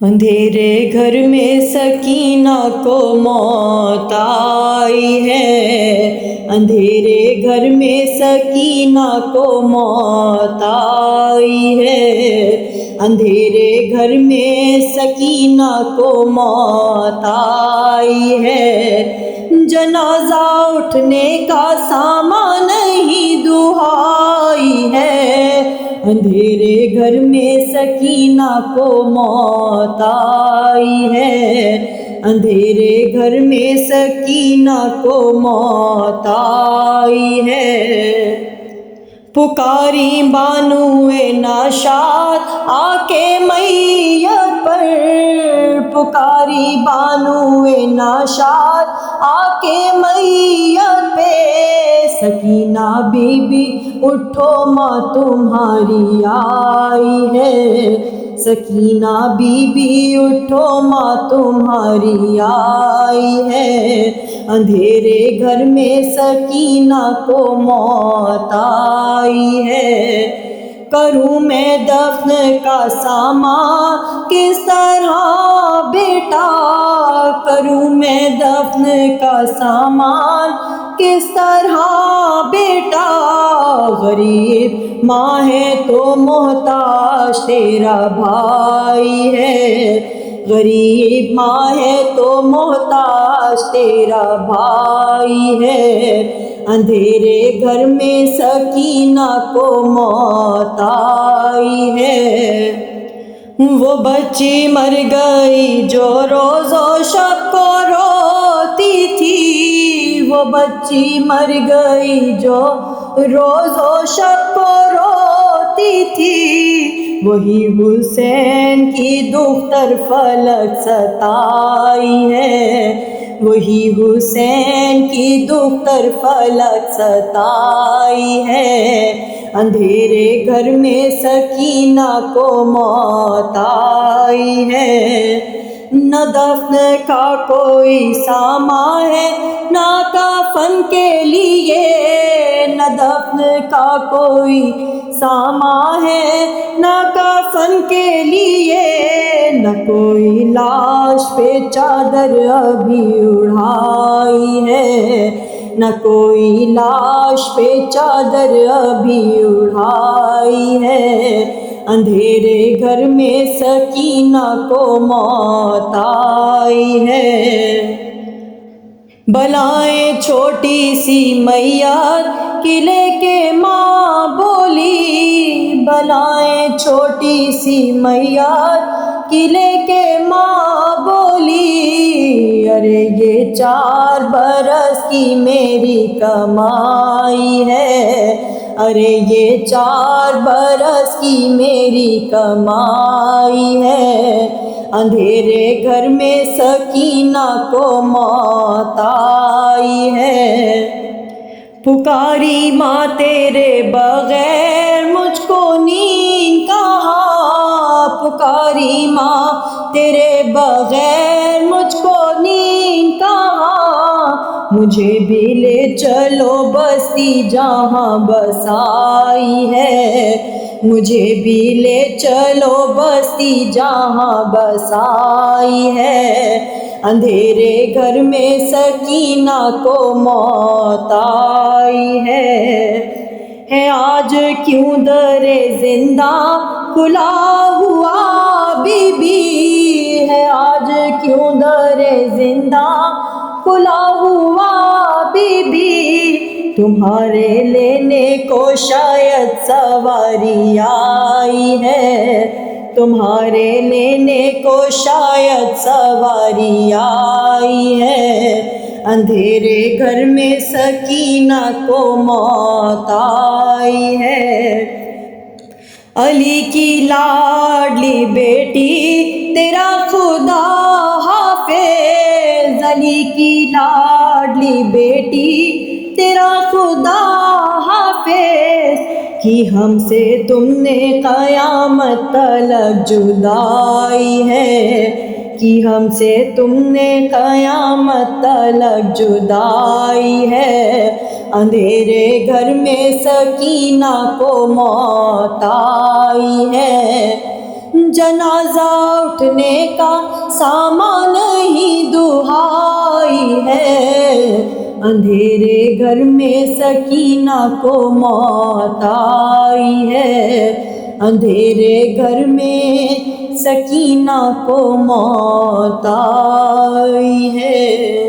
اندھیرے گھر میں سکینہ کو موت آئی ہے، اندھیرے گھر میں سکینہ کو موت آئی ہے، اندھیرے گھر میں سکینہ کو موت آئی ہے، جنازہ اٹھنے کا سامان نہیں دہائی ہے، اندھیرے گھر میں سکینہ کو موت آئی ہے، اندھیرے گھر میں سکینہ کو موت آئی ہے، پکاری بانوئے ناشاد آ کے میت پر، پکاری بانوئے ناشاد آ کے میت پہ، سکینہ بی بی اٹھو ماں تمہاری آئی ہے، سکینہ بی بی اٹھو ماں تمہاری آئی ہے، اندھیرے گھر میں سکینہ کو موت آئی ہے، کروں میں دفن کا سامان کس طرح بیٹا، کروں میں دفن کا سامان کس طرح بیٹا، غریب ماں ہے تو محتاج تیرا بھائی ہے، غریب ماں ہے تو محتاج تیرا بھائی ہے، اندھیرے گھر میں سکینہ کو موت آئی ہے، وہ بچی مر گئی جو روز و شب کو روتی تھی، وہ بچی مر گئی جو روز و شب کو روتی تھی، وہی حسین کی دختر فلک ستائی ہے، وہی حسین کی دختر فلک ستائی ہے، اندھیرے گھر میں سکینہ کو موت آئی ہے، نہ دفن کا کوئی سامان ہے نہ کفن کے لیے، نہ دفن کا کوئی سامان ہے نہ کفن کے لیے، نہ کوئی لاش پہ چادر ابھی اڑھائی ہے، نہ کوئی لاش پہ چادر ابھی اڑھائی ہے، اندھیرے گھر میں سکینہ کو موت آئی ہے، بلائیں چھوٹی سی میت قلعے کے ماں بولی، بلائیں چھوٹی سی میت قلعے کے ماں بولی، ارے یہ 4 برس کی میری کمائی ہے، ارے یہ 4 برس کی میری کمائی ہے، اندھیرے گھر میں سکینہ کو موت آئی ہے، پکاری ماں تیرے بغیر مجھ کو نیند کہاں، پکاری ماں تیرے بغیر مجھ کو نیند کہاں، مجھے بھی لے چلو بستی جہاں بسائی ہے، مجھے بھی لے چلو بستی جہاں بسائی ہے، اندھیرے گھر میں سکینہ کو موت آئی ہے آج کیوں در زندہ کھلا ہوا بی بی، ہے آج کیوں در زندہ کھلا ہوا بی بی، تمہارے لینے کو شاید سواری آئی ہے، تمہارے لینے کو شاید سواری آئی ہے، اندھیرے گھر میں سکینہ کو موت آئی ہے، علی کی لاڈلی بیٹی تیرا خدا حافظ، علی کی لاڈلی بیٹی تیرا خدا حافظ، کی ہم سے تم نے قیامت تلک جدائی ہے، کی ہم سے تم نے قیامت تلک جدائی ہے، اندھیرے گھر میں سکینہ کو موت آئی ہے، جنازہ اٹھنے کا سامان نہیں دہائی ہے، اندھیرے گھر میں سکینہ کو موت آئی ہے، اندھیرے گھر میں سکینہ کو موت آئی ہے۔